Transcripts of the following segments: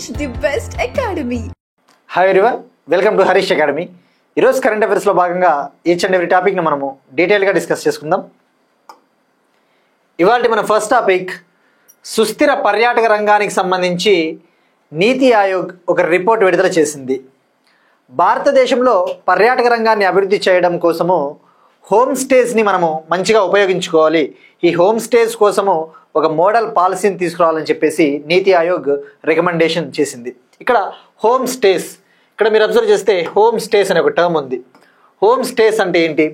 Harish, the best academy. Hi everyone, welcome to Harish academy. ఈరోజు current అఫైర్స్లో భాగంగా each and every టాపిక్ని మనము డీటెయిల్గా డిస్కస్ చేసుకుందాం. ఇవాళ మన ఫస్ట్ టాపిక్ సుస్థిర పర్యాటక రంగానికి సంబంధించి నీతి ఆయోగ్ ఒక రిపోర్ట్ విడుదల చేసింది. భారతదేశంలో పర్యాటక రంగాన్ని అభివృద్ధి చేయడం కోసము హోమ్ స్టేస్ని మనము మంచిగా ఉపయోగించుకోవాలి, ఈ హోమ్ స్టేస్ కోసము ఒక మోడల్ పాలసీని తీసుకురావాలని చెప్పేసి నీతి ఆయోగ్ రికమెండేషన్ చేసింది. ఇక్కడ హోమ్ స్టేస్, ఇక్కడ మీరు అబ్జర్వ్ చేస్తే హోమ్ స్టేస్ అనే ఒక టర్మ్ ఉంది. హోమ్ స్టేస్ అంటే ఏంటి?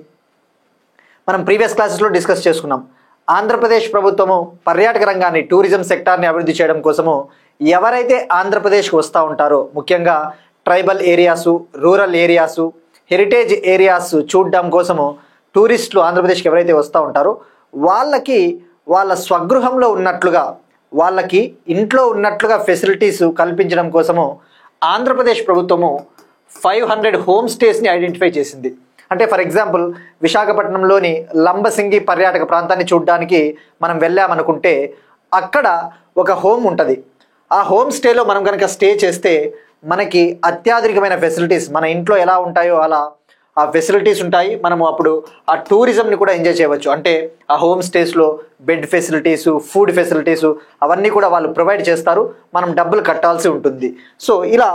మనం ప్రీవియస్ క్లాసెస్లో డిస్కస్ చేసుకున్నాం. ఆంధ్రప్రదేశ్ ప్రభుత్వము పర్యాటక రంగాన్ని, టూరిజం సెక్టార్ని అభివృద్ధి చేయడం కోసము ఎవరైతే ఆంధ్రప్రదేశ్కి వస్తూ ఉంటారో, ముఖ్యంగా tribal areas, rural areas, heritage areas చూడడం కోసము టూరిస్టులు ఆంధ్రప్రదేశ్కి ఎవరైతే వస్తూ ఉంటారో వాళ్ళకి వాళ్ళ స్వగృహంలో ఉన్నట్లుగా, వాళ్ళకి ఇంట్లో ఉన్నట్లుగా ఫెసిలిటీస్ కల్పించడం కోసము ఆంధ్రప్రదేశ్ ప్రభుత్వము 500 హోమ్ స్టేస్ని ఐడెంటిఫై చేసింది. అంటే ఫర్ ఎగ్జాంపుల్ విశాఖపట్నంలోని లంబసింగి పర్యాటక ప్రాంతాన్ని చూడడానికి మనం వెళ్ళామనుకుంటే అక్కడ ఒక హోమ్ ఉంటుంది. ఆ హోమ్ స్టేలో మనం కనుక స్టే చేస్తే మనకి అత్యాధునికమైన ఫెసిలిటీస్, మన ఇంట్లో ఎలా ఉంటాయో అలా ఆ ఫెసిలిటీస్ ఉంటాయి. మనము అప్పుడు ఆ టూరిజంని కూడా ఎంజాయ్ చేయవచ్చు. అంటే ఆ హోమ్ స్టేస్లో బెడ్ ఫెసిలిటీసు, ఫుడ్ ఫెసిలిటీసు అవన్నీ కూడా వాళ్ళు ప్రొవైడ్ చేస్తారు, మనం డబ్బులు కట్టాల్సి ఉంటుంది. సో ఇలా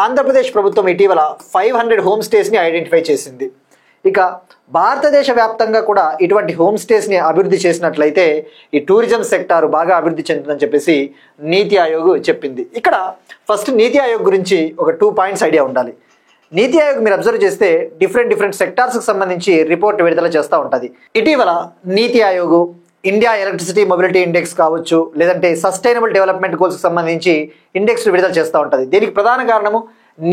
ఆంధ్రప్రదేశ్ ప్రభుత్వం ఇటీవల 500 హోమ్ స్టేస్ని ఐడెంటిఫై చేసింది. ఇక భారతదేశ వ్యాప్తంగా కూడా ఇటువంటి హోమ్ స్టేస్ని అభివృద్ధి చేసినట్లయితే ఈ టూరిజం సెక్టార్ బాగా అభివృద్ధి చెందుతుందని చెప్పేసి నీతి ఆయోగ్ చెప్పింది. ఇక్కడ ఫస్ట్ నీతి ఆయోగ్ గురించి ఒక 2 పాయింట్స్ ఐడియా ఉండాలి. నీతి ఆయోగ్ మీరు అబ్జర్వ్ చేస్తే డిఫరెంట్ సెక్టార్స్కి సంబంధించి రిపోర్ట్ విడుదల చేస్తూ ఉంటుంది. ఇటీవల నీతి Aayog India electricity mobility index కావచ్చు, లేదంటే సస్టైనబుల్ డెవలప్మెంట్ గోల్స్కి సంబంధించి ఇండెక్స్ విడుదల చేస్తూ ఉంటుంది. దీనికి ప్రధాన కారణము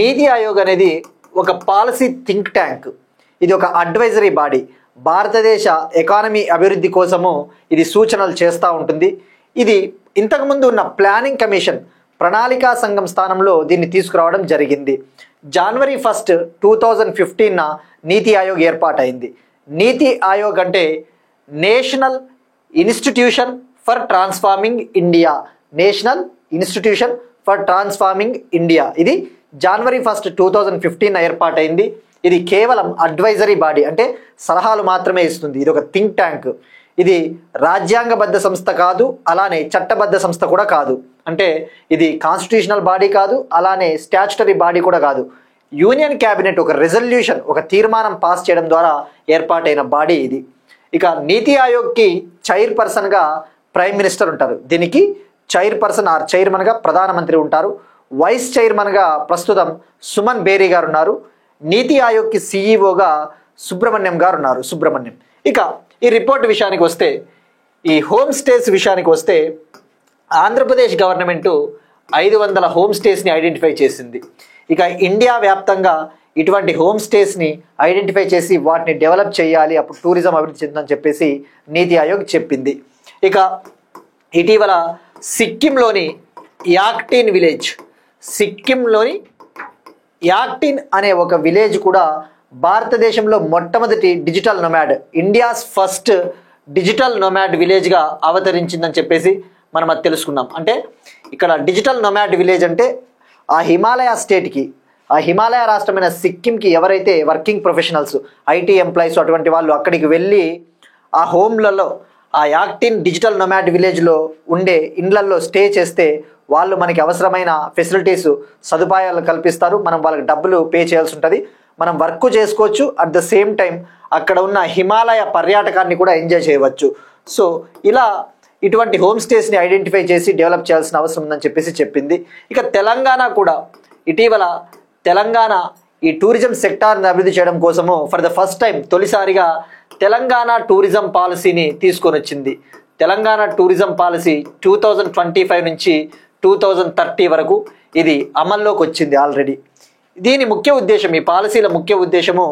నీతి ఆయోగ్ అనేది ఒక పాలసీ థింక్ ట్యాంక్, ఇది ఒక అడ్వైజరీ బాడీ. భారతదేశ ఎకానమీ అభివృద్ధి కోసము ఇది సూచనలు చేస్తూ ఉంటుంది. ఇది ఇంతకుముందు ఉన్న ప్లానింగ్ కమిషన్, ప్రణాళికా సంఘం స్థానంలో దీన్ని తీసుకురావడం జరిగింది. జనవరి 1, 2015 నీతి ఆయోగ్ ఏర్పాటైంది. నీతి ఆయోగ్ అంటే national institution for transforming India, national institution for transforming India. ఇది జనవరి 1, 2015 ఏర్పాటైంది. ఇది కేవలం అడ్వైజరీ బాడీ, అంటే సలహాలు మాత్రమే ఇస్తుంది. ఇది ఒక థింక్ ట్యాంక్. ఇది రాజ్యాంగబద్ధ సంస్థ కాదు, అలానే చట్టబద్ధ సంస్థ కూడా కాదు. అంటే ఇది కాన్స్టిట్యూషనల్ బాడీ కాదు, అలానే స్టాచ్యుటరీ బాడీ కూడా కాదు. యూనియన్ క్యాబినెట్ ఒక రెజల్యూషన్, ఒక తీర్మానం పాస్ చేయడం ద్వారా ఏర్పాటైన బాడీ ఇది. ఇక నీతి ఆయోగ్కి చైర్పర్సన్గా ప్రైమ్ మినిస్టర్ ఉంటారు. దీనికి చైర్పర్సన్ ఆర్ చైర్మన్గా ప్రధానమంత్రి ఉంటారు. వైస్ చైర్మన్గా ప్రస్తుతం సుమన్ బేరీ గారు ఉన్నారు. నీతి ఆయోగ్కి సిఈఓగా సుబ్రహ్మణ్యం గారు ఉన్నారు. ఇక ఈ రిపోర్ట్ విషయానికి వస్తే, ఈ హోమ్ స్టేస్ విషయానికి వస్తే ఆంధ్రప్రదేశ్ గవర్నమెంటు 500 హోమ్ స్టేస్ని ఐడెంటిఫై చేసింది. ఇక ఇండియా వ్యాప్తంగా ఇటువంటి హోమ్ స్టేస్ని ఐడెంటిఫై చేసి వాటిని డెవలప్ చేయాలి, అప్పుడు టూరిజం అభివృద్ధి చెందుతుందని చెప్పేసి నీతి ఆయోగ్ చెప్పింది. ఇక ఇటీవల సిక్కింలోని యాక్టిన్ విలేజ్, సిక్కింలోని యాక్టిన్ అనే ఒక విలేజ్ కూడా భారతదేశంలో మొట్టమొదటి digital nomad, India's first digital nomad విలేజ్గా అవతరించిందని చెప్పేసి మనం అది తెలుసుకున్నాం. అంటే ఇక్కడ డిజిటల్ నొమాడ్ విలేజ్ అంటే ఆ హిమాలయ స్టేట్కి, ఆ హిమాలయ రాష్ట్రమైన సిక్కింకి ఎవరైతే వర్కింగ్ ప్రొఫెషనల్స్, ఐటీ ఎంప్లాయీస్ అటువంటి వాళ్ళు అక్కడికి వెళ్ళి ఆ హోమ్లలో, ఆ యాక్టిన్ డిజిటల్ నొమాడ్ విలేజ్లో ఉండే ఇండ్లల్లో స్టే చేస్తే వాళ్ళు మనకి అవసరమైన ఫెసిలిటీస్, సదుపాయాలు కల్పిస్తారు. మనం వాళ్ళకి డబ్బులు పే చేయాల్సి ఉంటుంది. మనం వర్క్ చేసుకోవచ్చు, అట్ ద సేమ్ టైం అక్కడ ఉన్న హిమాలయ పర్యాటకాన్ని కూడా ఎంజాయ్ చేయవచ్చు. సో ఇలా ఇటువంటి హోమ్ స్టేస్ని ఐడెంటిఫై చేసి డెవలప్ చేయాల్సిన అవసరం ఉందని చెప్పేసి చెప్పింది. ఇక తెలంగాణ కూడా ఇటీవల తెలంగాణ ఈ టూరిజం సెక్టార్ని అభివృద్ధి చేయడం కోసము ఫర్ ద ఫస్ట్ టైం తొలిసారిగా తెలంగాణ టూరిజం పాలసీని తీసుకొని వచ్చింది. తెలంగాణ టూరిజం పాలసీ 2025 నుంచి 2030 వరకు ఇది అమల్లోకి వచ్చింది ఆల్రెడీ. దీని ముఖ్య ఉద్దేశం, ఈ పాలసీల ముఖ్య ఉద్దేశము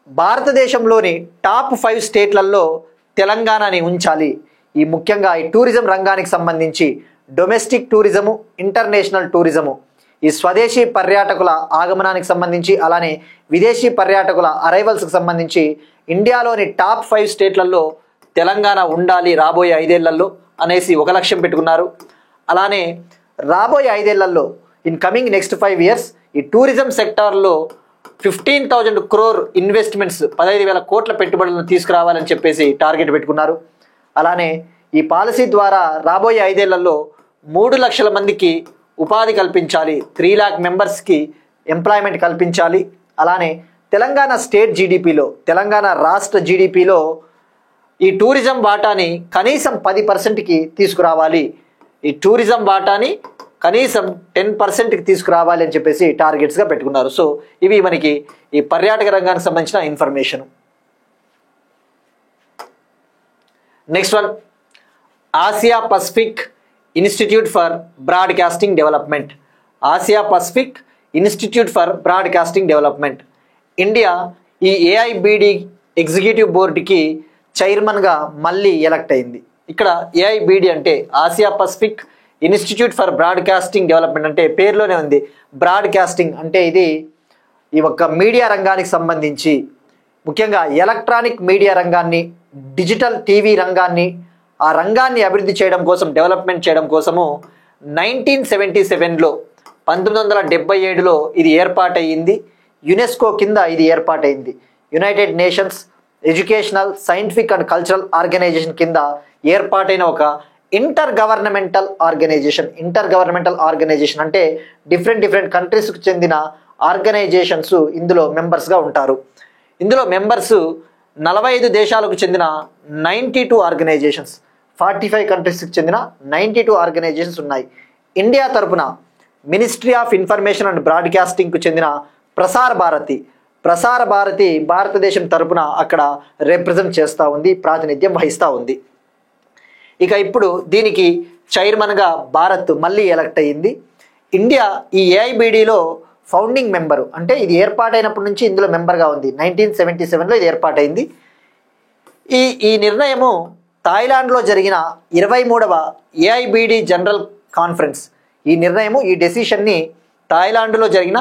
భారతదేశంలోని టాప్ 5 స్టేట్లలో తెలంగాణని ఉంచాలి. ఈ ముఖ్యంగా ఈ టూరిజం రంగానికి సంబంధించి డొమెస్టిక్ టూరిజము, ఇంటర్నేషనల్ టూరిజము, ఈ స్వదేశీ పర్యాటకుల ఆగమనానికి సంబంధించి, అలానే విదేశీ పర్యాటకుల అరైవల్స్కి సంబంధించి ఇండియాలోని టాప్ 5 స్టేట్లలో తెలంగాణ ఉండాలి రాబోయే 5 ఏళ్లలో అనేసి ఒక లక్ష్యం పెట్టుకున్నారు. అలానే రాబోయే 5 ఏళ్లలో ఇన్ కమింగ్ నెక్స్ట్ 5 years ఈ టూరిజం సెక్టార్లో 15,000 crore ఇన్వెస్ట్మెంట్స్ 15,000 కోట్ల పెట్టుబడులను తీసుకురావాలని చెప్పేసి టార్గెట్ పెట్టుకున్నారు. అలానే ఈ పాలసీ ద్వారా రాబోయే 5 ఏళ్లలో 3 లక్షల మందికి ఉపాధి కల్పించాలి, 3 lakh మెంబర్స్కి ఎంప్లాయ్మెంట్ కల్పించాలి. అలానే తెలంగాణ స్టేట్ జీడిపిలో, తెలంగాణ రాష్ట్ర జీడిపిలో ఈ టూరిజం వాటాని కనీసం 10%కి తీసుకురావాలి, ఈ టూరిజం వాటాని కనీసం 10%కి తీసుకురావాలి అని చెప్పేసి టార్గెట్స్గా పెట్టుకున్నారు. సో ఇవి మనకి ఈ పర్యాటక రంగానికి సంబంధించిన information. Next one, Asia Pacific institute for broadcasting development. Asia Pacific institute for broadcasting development. India ఈ ఏఐబిడి ఎగ్జిక్యూటివ్ బోర్డుకి చైర్మన్గా మళ్ళీ ఎలక్ట్ అయింది. ఇక్కడ ఏఐబిడి అంటే Asia Pacific institute for broadcasting development అంటే పేరులోనే ఉంది. బ్రాడ్కాస్టింగ్ అంటే ఇది ఈ ఒక్క మీడియా రంగానికి సంబంధించి, ముఖ్యంగా ఎలక్ట్రానిక్ మీడియా రంగాన్ని, డిజిటల్ టీవీ రంగాన్ని, ఆ రంగాన్ని అభివృద్ధి చేయడం కోసం, డెవలప్మెంట్ చేయడం కోసము 1977లో 1977లో ఇది ఏర్పాటయ్యింది. యునెస్కో కింద ఇది ఏర్పాటైంది. United nations educational, scientific and cultural organisation కింద ఏర్పాటైన ఒక intergovernmental organisation. Intergovernmental organisation అంటే డిఫరెంట్ కంట్రీస్కి చెందిన ఆర్గనైజేషన్స్ ఇందులో మెంబర్స్గా ఉంటారు. ఇందులో మెంబర్స్ 45 దేశాలకు చెందిన 92 ఆర్గనైజేషన్స్, 45 కంట్రీస్కి చెందిన 92 ఆర్గనైజేషన్స్ ఉన్నాయి. ఇండియా తరపున మినిస్ట్రీ ఆఫ్ ఇన్ఫర్మేషన్ అండ్ బ్రాడ్కాస్టింగ్కు చెందిన ప్రసార భారతి భారతదేశం తరపున అక్కడ రిప్రజెంట్ చేస్తూ ఉంది, ప్రాతినిధ్యం వహిస్తూ ఉంది. ఇక ఇప్పుడు దీనికి చైర్మన్గా భారత్ మళ్ళీ ఎలక్ట్ అయ్యింది. ఇండియా ఈ ఏఐబిడిలో ఫౌండింగ్ మెంబరు, అంటే ఇది ఏర్పాటైనప్పటి నుంచి ఇందులో మెంబర్గా ఉంది. 1977లో ఇది ఏర్పాటైంది. ఈ నిర్ణయము థాయిలాండ్లో జరిగిన 23వ ఏఐబిడి జనరల్ కాన్ఫరెన్స్, ఈ డెసిషన్ని థాయిలాండ్లో జరిగిన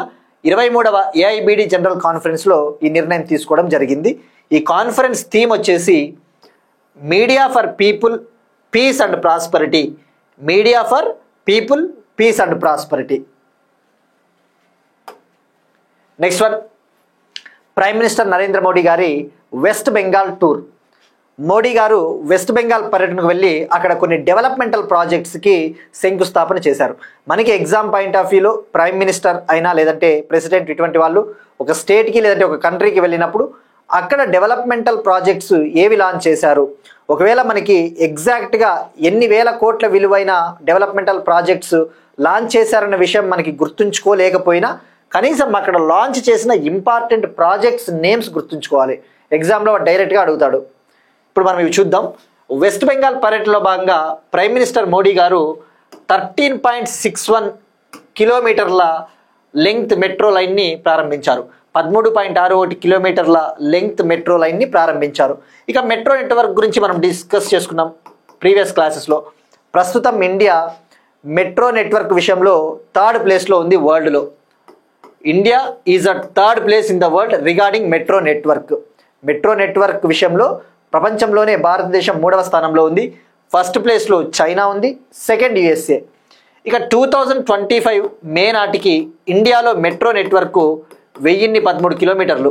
23వ ఏఐబిడి జనరల్ కాన్ఫరెన్స్లో ఈ నిర్ణయం తీసుకోవడం జరిగింది. ఈ కాన్ఫరెన్స్ థీమ్ వచ్చేసి media for people, peace and prosperity. Media for people, peace and prosperity. Next one, prime minister Narendra Modi గారి వెస్ట్ బెంగాల్ టూర్. మోడీ గారు వెస్ట్ బెంగాల్ పర్యటనకు వెళ్ళి అక్కడ కొన్ని డెవలప్మెంటల్ ప్రాజెక్ట్స్కి శంకుస్థాపన చేశారు. మనకి ఎగ్జామ్ పాయింట్ ఆఫ్ వ్యూలో ప్రైమ్ మినిస్టర్ అయినా లేదంటే ప్రెసిడెంట్ ఇటువంటి వాళ్ళు ఒక స్టేట్కి లేదంటే ఒక కంట్రీకి వెళ్ళినప్పుడు అక్కడ డెవలప్మెంటల్ ప్రాజెక్ట్స్ ఏవి లాంచ్ చేశారు, ఒకవేళ మనకి ఎగ్జాక్ట్గా ఎన్ని వేల కోట్ల విలువైన డెవలప్మెంటల్ ప్రాజెక్ట్స్ లాంచ్ చేశారన్న విషయం మనకి గుర్తుంచుకోలేకపోయినా కనీసం అక్కడ లాంచ్ చేసిన ఇంపార్టెంట్ ప్రాజెక్ట్స్ నేమ్స్ గుర్తుంచుకోవాలి. ఎగ్జామ్లో డైరెక్ట్గా అడుగుతాడు. ఇప్పుడు మనం ఇవి చూద్దాం. వెస్ట్ బెంగాల్ పర్యటనలో భాగంగా ప్రైమ్ మినిస్టర్ మోడీ గారు 13.61 కిలోమీటర్ల లెంగ్త్ మెట్రో లైన్ని ప్రారంభించారు. 13.61 కిలోమీటర్ల లెంగ్త్ మెట్రో లైన్ని ప్రారంభించారు. ఇక మెట్రో నెట్వర్క్ గురించి మనం డిస్కస్ చేసుకున్నాం ప్రీవియస్ క్లాసెస్లో. ప్రస్తుతం ఇండియా మెట్రో నెట్వర్క్ విషయంలో 3rd ప్లేస్లో ఉంది వరల్డ్లో. India is at 3rd place in the world regarding metro network. Metro network విషయంలో ప్రపంచంలోనే భారతదేశం 3వ స్థానంలో ఉంది. 1st ప్లేస్లో చైనా ఉంది, 2nd USA. ఇక 2025 మే నాటికి ఇండియాలో మెట్రో నెట్వర్క్ 1013 కిలోమీటర్లు.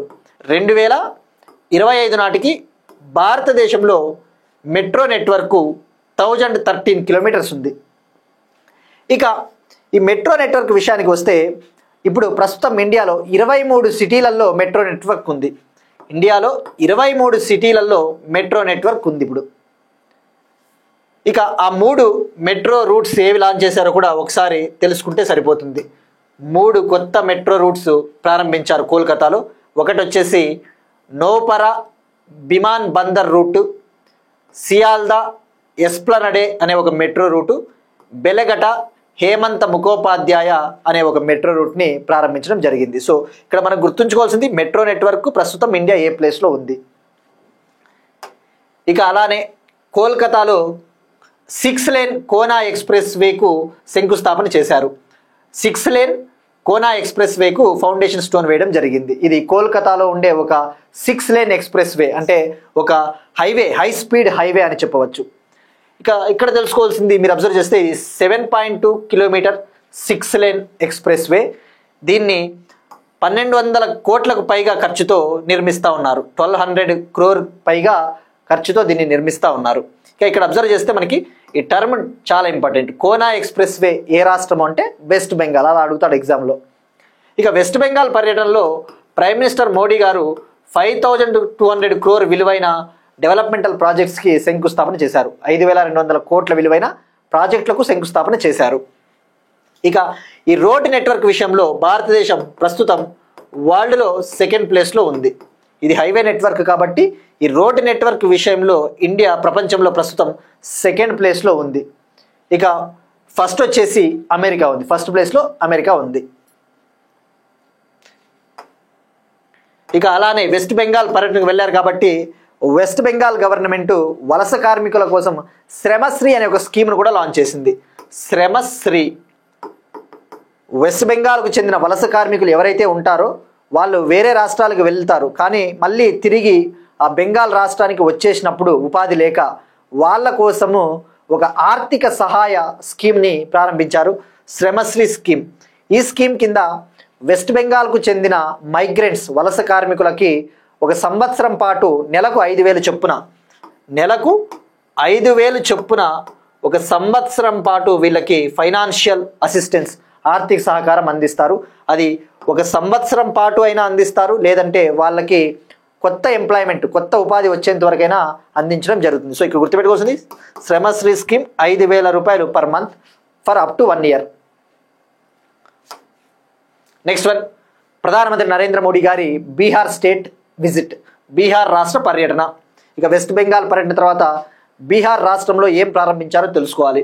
2025 నాటికి భారతదేశంలో మెట్రో నెట్వర్క్ 1013 కిలోమీటర్స్ ఉంది. ఇక ఈ మెట్రో నెట్వర్క్ విషయానికి వస్తే ఇప్పుడు ప్రస్తుతం ఇండియాలో 23 సిటీలలో మెట్రో నెట్వర్క్ ఉంది. ఇండియాలో 23 సిటీలలో మెట్రో నెట్వర్క్ ఉంది ఇప్పుడు. ఇక ఆ 3 మెట్రో రూట్స్ ఏవి లాంచ్ చేశారో కూడా ఒకసారి తెలుసుకుంటే సరిపోతుంది. 3 కొత్త మెట్రో రూట్స్ ప్రారంభించారు కోల్కతాలో. ఒకటి వచ్చేసి నోపరా బిమాన్ బందర్ రూటు, సియాల్దా ఎస్ప్లనడే అనే ఒక మెట్రో రూటు, బెలగట హేమంత ముఖోపాధ్యాయ అనే ఒక మెట్రో రూట్ని ప్రారంభించడం జరిగింది. సో ఇక్కడ మనం గుర్తుంచుకోవాల్సింది మెట్రో నెట్వర్క్ ప్రస్తుతం ఇండియా ఏ ప్లేస్లో ఉంది. ఇక అలానే కోల్కతాలో 6 లేన్ కోనా ఎక్స్ప్రెస్ వేకు శంకుస్థాపన చేశారు. 6 లేన్ కోనా ఎక్స్ప్రెస్ వేకు ఫౌండేషన్ స్టోన్ వేయడం జరిగింది. ఇది కోల్కతాలో ఉండే ఒక 6 లేన్ ఎక్స్ప్రెస్ వే, అంటే ఒక హైవే, హై స్పీడ్ హైవే అని చెప్పవచ్చు. ఇక ఇక్కడ తెలుసుకోవాల్సింది మీరు అబ్జర్వ్ చేస్తే 7.2 కిలోమీటర్ 6 లేన్ ఎక్స్ప్రెస్ వే. దీన్ని 1200 కోట్లకు పైగా ఖర్చుతో నిర్మిస్తూ ఉన్నారు. 1200 crore పైగా ఖర్చుతో దీన్ని నిర్మిస్తూ ఉన్నారు. ఇక ఇక్కడ అబ్జర్వ్ చేస్తే మనకి ఈ టర్మ్ చాలా ఇంపార్టెంట్. కోనా ఎక్స్ప్రెస్ వే ఏ రాష్ట్రం అంటే వెస్ట్ బెంగాల్, అలా అడుగుతాడు ఎగ్జామ్లో. ఇక వెస్ట్ బెంగాల్ పర్యటనలో ప్రైమ్ మినిస్టర్ మోడీ గారు 5200 crore విలువైన డెవలప్మెంటల్ ప్రాజెక్ట్స్కి శంకుస్థాపన చేశారు. 5200 కోట్ల విలువైన ప్రాజెక్టులకు శంకుస్థాపన చేశారు. ఇక ఈ రోడ్ నెట్వర్క్ విషయంలో భారతదేశం ప్రస్తుతం వరల్డ్లో 2nd ప్లేస్లో ఉంది. ఇది హైవే నెట్వర్క్ కాబట్టి ఈ రోడ్ నెట్వర్క్ విషయంలో ఇండియా ప్రపంచంలో ప్రస్తుతం 2nd ప్లేస్లో ఉంది. ఇక ఫస్ట్ వచ్చేసి అమెరికా ఉంది, ఫస్ట్ ప్లేస్లో అమెరికా ఉంది. ఇక అలానే వెస్ట్ బెంగాల్ పర్యటనకు వెళ్ళారు కాబట్టి వెస్ట్ బెంగాల్ గవర్నమెంట్ వలస కార్మికుల కోసం శ్రమశ్రీ అనే ఒక స్కీమ్ను కూడా లాంచ్ చేసింది. శ్రమశ్రీ. వెస్ట్ బెంగాల్కు చెందిన వలస కార్మికులు ఎవరైతే ఉంటారో వాళ్ళు వేరే రాష్ట్రాలకు వెళ్తారు, కానీ మళ్ళీ తిరిగి ఆ బెంగాల్ రాష్ట్రానికి వచ్చేసినప్పుడు ఉపాధి లేక వాళ్ళ కోసము ఒక ఆర్థిక సహాయ స్కీమ్ని ప్రారంభించారు, శ్రమశ్రీ స్కీమ్. ఈ స్కీమ్ కింద వెస్ట్ బెంగాల్కు చెందిన మైగ్రెంట్స్ వలస కార్మికులకి ఒక సంవత్సరం పాటు నెలకు 5,000 చొప్పున, నెలకు 5,000 చొప్పున ఒక సంవత్సరం పాటు వీళ్ళకి ఫైనాన్షియల్ అసిస్టెన్స్, ఆర్థిక సహకారం అందిస్తారు. అది ఒక సంవత్సరం పాటు అయినా అందిస్తారు, లేదంటే వాళ్ళకి కొత్త ఎంప్లాయ్మెంట్, కొత్త ఉపాధి వచ్చేంత వరకైనా అందించడం జరుగుతుంది. సో ఇక్కడ గుర్తుపెట్టుకోవాల్సింది శ్రమశ్రీ స్కీమ్ 5,000 రూపాయలు per month for up to 1 year. Next one, ప్రధానమంత్రి నరేంద్ర మోడీ గారి బీహార్ స్టేట్ విజిట్, బీహార్ రాష్ట్ర పర్యటన. ఇక వెస్ట్ బెంగాల్ పర్యటన తర్వాత బీహార్ రాష్ట్రంలో ఏం ప్రారంభించారో తెలుసుకోవాలి.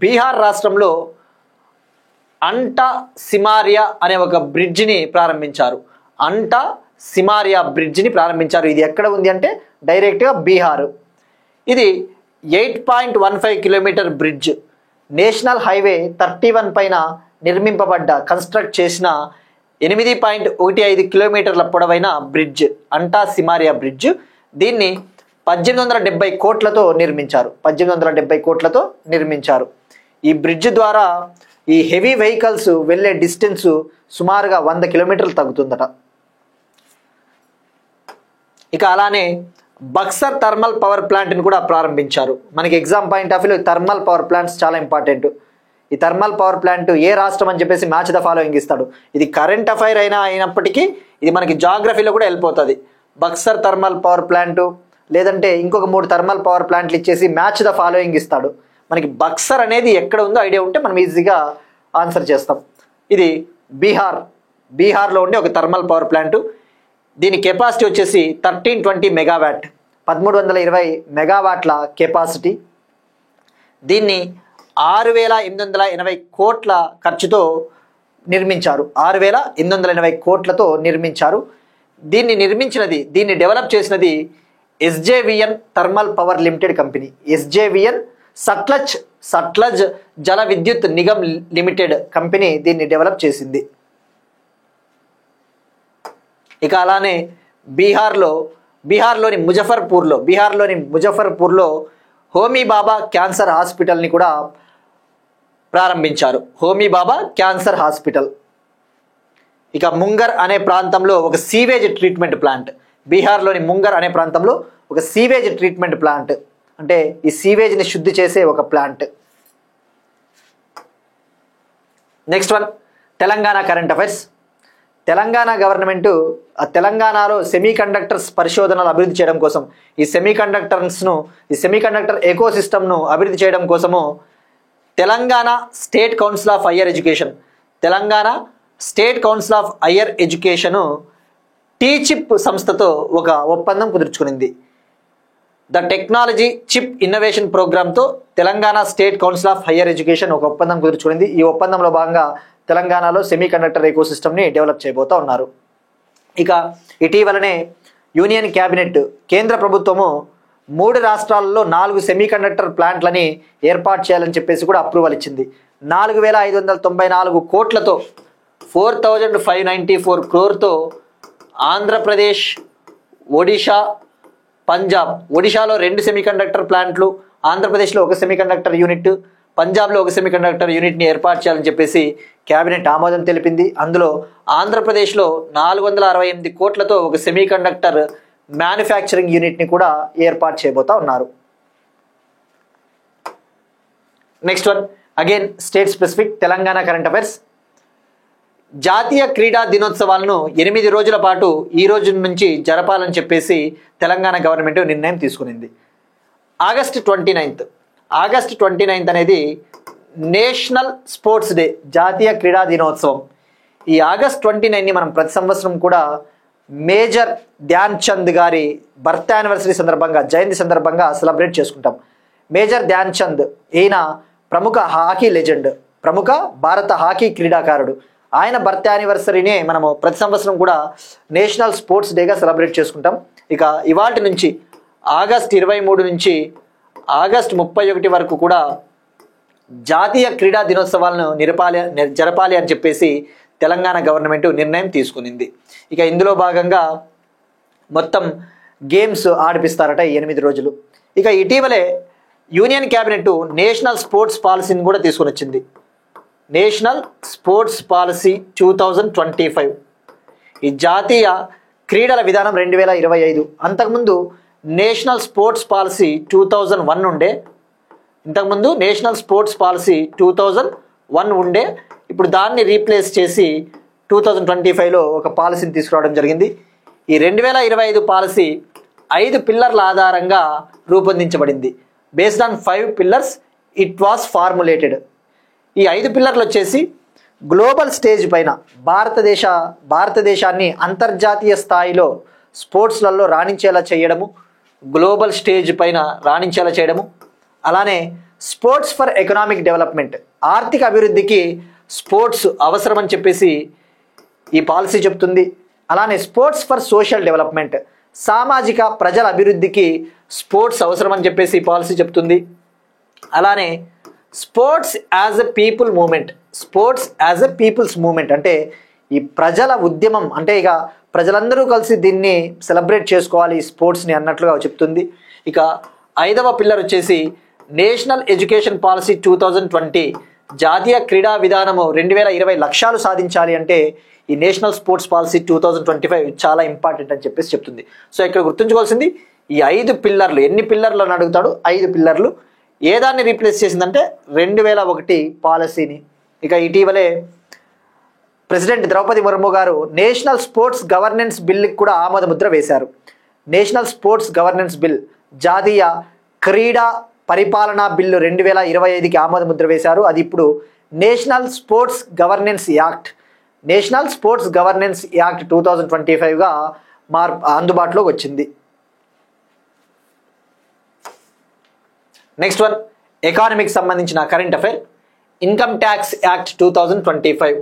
బీహార్ రాష్ట్రంలో అంటా సిమారియా అనే ఒక బ్రిడ్జిని ప్రారంభించారు. అంటా సిమారియా బ్రిడ్జిని ప్రారంభించారు. ఇది ఎక్కడ ఉంది అంటే డైరెక్ట్గా బీహార్. ఇది 8.15 కిలోమీటర్ బ్రిడ్జ్, నేషనల్ హైవే 31 పైన నిర్మింపబడ్డ, కన్స్ట్రక్ట్ చేసిన 8.15 కిలోమీటర్ల పొడవైన బ్రిడ్జ్ అంటా సిమారియా బ్రిడ్జ్. దీన్ని 1870 కోట్లతో నిర్మించారు. 1870 కోట్లతో నిర్మించారు. ఈ బ్రిడ్జ్ ద్వారా ఈ హెవీ వెహికల్స్ వెళ్ళే డిస్టెన్స్ సుమారుగా 100 కిలోమీటర్లు తగ్గుతుందట. ఇక అలానే బక్సర్ థర్మల్ పవర్ ప్లాంట్ని కూడా ప్రారంభించారు. మనకి ఎగ్జామ్ పాయింట్ ఆఫ్ వ్యూలో థర్మల్ పవర్ ప్లాంట్స్ చాలా ఇంపార్టెంట్. ఈ థర్మల్ పవర్ ప్లాంట్ ఏ రాష్ట్రం అని చెప్పేసి మ్యాచ్ ద ఫాలోయింగ్ ఇస్తాడు. ఇది కరెంట్ అఫైర్ అయినప్పటికీ ఇది మనకి జాగ్రఫీలో కూడా వెళ్ళిపోతుంది. బక్సర్ థర్మల్ పవర్ ప్లాంటు, లేదంటే ఇంకొక 3 థర్మల్ పవర్ ప్లాంట్లు ఇచ్చేసి మ్యాచ్ ద ఫాలోయింగ్ ఇస్తాడు. మనకి బక్సర్ అనేది ఎక్కడ ఉందో ఐడియా ఉంటే మనం ఈజీగా ఆన్సర్ చేస్తాం. ఇది బీహార్లో ఉండే ఒక థర్మల్ పవర్ ప్లాంటు. దీని కెపాసిటీ వచ్చేసి 1320 మెగావాట్, 1320 మెగావాట్ల కెపాసిటీ. దీన్ని 6,880 కోట్ల ఖర్చుతో నిర్మించారు. 6,880 కోట్లతో నిర్మించారు. దీన్ని డెవలప్ చేసినది SJVN thermal power limited company. SJVN Sutlej జల విద్యుత్ నిగమ్ లిమిటెడ్ కంపెనీ దీన్ని డెవలప్ చేసింది. ఇక అలానే బీహార్లోని ముజఫర్పూర్లో హోమీ బాబా క్యాన్సర్ హాస్పిటల్ని కూడా ప్రారంభించారు. హోమీ బాబా క్యాన్సర్ హాస్పిటల్. ఇక ముంగర్ అనే ప్రాంతంలో ఒక సీవేజ్ ట్రీట్మెంట్ ప్లాంట్. బీహార్లోని ముంగర్ అనే ప్రాంతంలో ఒక సీవేజ్ ట్రీట్మెంట్ ప్లాంట్, అంటే ఈ సీవేజ్ని శుద్ధి చేసే ఒక plant. Next one, Telangana current affairs. Telangana government తెలంగాణలో సెమీ కండక్టర్స్ పరిశోధనలు అభివృద్ధి చేయడం కోసం, ఈ సెమీకండక్టర్ ఎకోసిస్టమ్ను అభివృద్ధి చేయడం కోసము Telangana state council of higher education T chip సంస్థతో ఒక ఒప్పందం కుదుర్చుకునింది. ద టెక్నాలజీ చిప్ ఇన్నోవేషన్ ప్రోగ్రామ్తో Telangana state council of higher education ఒక ఒప్పందం కుదుర్చుకునింది. ఈ ఒప్పందంలో భాగంగా తెలంగాణలో సెమీకండక్టర్ ఎకోసిస్టమ్ని డెవలప్ చేయబోతూ ఉన్నారు. ఇక ఇటీవలనే యూనియన్ క్యాబినెట్, కేంద్ర ప్రభుత్వము 3 రాష్ట్రాలలో 4 సెమీకండక్టర్ ప్లాంట్లని ఏర్పాటు చేయాలని చెప్పేసి కూడా అప్రూవల్ ఇచ్చింది. 4,594 కోట్లతో 4,594 crore ఆంధ్రప్రదేశ్, ఒడిషా, పంజాబ్. ఒడిషాలో 2 సెమీకండక్టర్ ప్లాంట్లు, ఆంధ్రప్రదేశ్లో ఒక సెమీకండక్టర్ యూనిట్, పంజాబ్లో ఒక సెమీకండక్టర్ యూనిట్ని ఏర్పాటు చేయాలని చెప్పేసి కేబినెట్ ఆమోదం తెలిపింది. అందులో ఆంధ్రప్రదేశ్లో 468 కోట్లతో ఒక సెమీకండక్టర్ మ్యానుఫ్యాక్చరింగ్ యూనిట్ని కూడా ఏర్పాటు చేయబోతా ఉన్నారు. Next one again state specific Telangana current affairs. జాతీయ క్రీడా దినోత్సవాలను 8 రోజుల పాటు ఈ రోజు నుంచి జరపాలని చెప్పేసి తెలంగాణ గవర్నమెంట్ నిర్ణయం తీసుకునింది. ఆగస్ట్ 29 అనేది నేషనల్ స్పోర్ట్స్ డే, జాతీయ క్రీడా దినోత్సవం. ఈ ఆగస్ట్ 29ని మనం ప్రతి సంవత్సరం కూడా మేజర్ ధ్యాన్ చంద్ గారి బర్త్ యానివర్సరీ సందర్భంగా, జయంతి సందర్భంగా సెలబ్రేట్ చేసుకుంటాం. మేజర్ ధ్యాన్ చంద్ ఈయన ప్రముఖ హాకీ లెజెండ్, ప్రముఖ భారత హాకీ క్రీడాకారుడు. ఆయన బర్త్ యానివర్సరీనే మనము ప్రతి సంవత్సరం కూడా నేషనల్ స్పోర్ట్స్ డేగా సెలబ్రేట్ చేసుకుంటాం. ఇక ఇవాటి నుంచి ఆగస్ట్ 23 నుంచి ఆగస్ట్ 31 వరకు కూడా జాతీయ క్రీడా దినోత్సవాలను జరపాలి అని చెప్పేసి తెలంగాణ గవర్నమెంట్ నిర్ణయం తీసుకునింది. ఇక ఇందులో భాగంగా మొత్తం గేమ్స్ ఆడిపిస్తారట 8 రోజులు. ఇక ఇటీవలే యూనియన్ క్యాబినెట్ నేషనల్ స్పోర్ట్స్ పాలసీని కూడా తీసుకుని వచ్చింది. నేషనల్ స్పోర్ట్స్ పాలసీ 2025, ఈ జాతీయ క్రీడల విధానం 2025. అంతకుముందు నేషనల్ స్పోర్ట్స్ పాలసీ 2001 ఉండే, ఇంతకుముందు నేషనల్ స్పోర్ట్స్ పాలసీ 2001 ఉండే. ఇప్పుడు దాన్ని రీప్లేస్ చేసి 2025లో ఒక పాలసీని తీసుకురావడం జరిగింది. ఈ 2025 పాలసీ 5 పిల్లర్ల ఆధారంగా రూపొందించబడింది. Based on 5 pillars it was formulated. ఈ 5 పిల్లర్లు వచ్చేసి గ్లోబల్ స్టేజ్ పైన భారతదేశాన్ని అంతర్జాతీయ స్థాయిలో స్పోర్ట్స్లలో రాణించేలా చేయడము, గ్లోబల్ స్టేజ్ పైన రాణించేలా చేయడము, అలానే స్పోర్ట్స్ ఫర్ ఎకనామిక్ డెవలప్మెంట్, ఆర్థిక అభివృద్ధికి స్పోర్ట్స్ అవసరమని చెప్పేసి ఈ పాలసీ చెప్తుంది. అలానే స్పోర్ట్స్ ఫర్ సోషల్ డెవలప్మెంట్, సామాజిక ప్రజల అభివృద్ధికి స్పోర్ట్స్ అవసరమని చెప్పేసి ఈ పాలసీ చెప్తుంది. అలానే sports as a people movement, sports as a people's movement అంటే ఈ ప్రజల ఉద్యమం, అంటే ఇక ప్రజలందరూ కలిసి దీన్ని సెలబ్రేట్ చేసుకోవాలి ఈ స్పోర్ట్స్ని అన్నట్లుగా చెప్తుంది. ఇక 5వ పిల్లర్ వచ్చేసి నేషనల్ ఎడ్యుకేషన్ పాలసీ 2020, జాతీయ క్రీడా విధానము 2020 లక్ష్యాలు సాధించాలి అంటే ఈ నేషనల్ స్పోర్ట్స్ పాలసీ 2025 చాలా ఇంపార్టెంట్ అని చెప్పేసి చెప్తుంది. సో ఇక్కడ గుర్తుంచుకోవాల్సింది ఈ 5 పిల్లర్లు. ఎన్ని పిల్లర్లు అని అడుగుతాడు, 5 పిల్లర్లు. ఏ దాన్ని రీప్లేస్ చేసిందంటే 2001 పాలసీని. ఇక ఇటీవలే ప్రెసిడెంట్ ద్రౌపది ముర్ము గారు నేషనల్ స్పోర్ట్స్ గవర్నెన్స్ బిల్కి కూడా ఆమోద ముద్ర వేశారు. నేషనల్ స్పోర్ట్స్ గవర్నెన్స్ బిల్, జాతీయ క్రీడా పరిపాలనా బిల్లు 2025కి ఆమోద ముద్ర వేశారు. అది ఇప్పుడు national sports governance act, national sports governance act 2025గా అందుబాటులోకి వచ్చింది. నెక్స్ట్ వన్ ఎకానమీకి సంబంధించిన current affair. Income tax act 2025.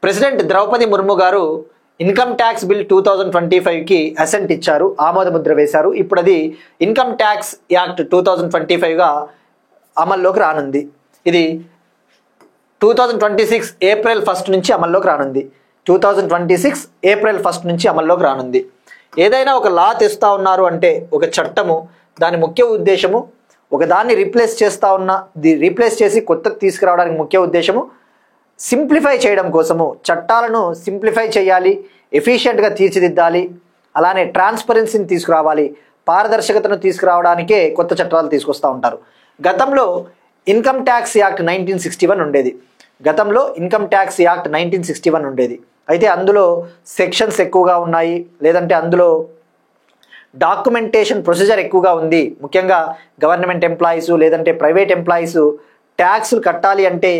President Draupadi Murmu garu income tax bill 2025కి అసెంట్ ఇచ్చారు, ఆమోద ముద్ర వేశారు. ఇప్పుడు అది ఇన్కమ్ ట్యాక్స్ యాక్ట్ 2025గా అమల్లోకి రానుంది. ఇది 2026 ఏప్రిల్ 1 నుంచి అమల్లోకి రానుంది. 2026 ఏప్రిల్ 1 నుంచి అమల్లోకి రానుంది. ఏదైనా ఒక లా తెస్తా ఉన్నారు అంటే, ఒక చట్టము, దాని ముఖ్య ఉద్దేశము ఒకదాన్ని రీప్లేస్ చేసి కొత్తది తీసుకురావడానికి ముఖ్య ఉద్దేశము సింప్లిఫై చేయడం కోసము, చట్టాలను సింప్లిఫై చేయాలి, ఎఫిషియెంట్గా తీర్చిదిద్దాలి, అలానే ట్రాన్స్పరెన్సీని తీసుకురావాలి, పారదర్శకతను తీసుకురావడానికే కొత్త చట్టాలు తీసుకొస్తూ ఉంటారు. గతంలో ఇన్కమ్ ట్యాక్స్ యాక్ట్ 1961 ఉండేది. గతంలో ఇన్కమ్ ట్యాక్స్ యాక్ట్ 1961 ఉండేది. అయితే అందులో సెక్షన్స్ ఎక్కువగా ఉన్నాయి, లేదంటే అందులో డాక్యుమెంటేషన్ ప్రొసీజర్ ఎక్కువగా ఉంది. ముఖ్యంగా గవర్నమెంట్ ఎంప్లాయీస్ లేదంటే ప్రైవేట్ ఎంప్లాయీస్ ట్యాక్స్లు కట్టాలి అంటే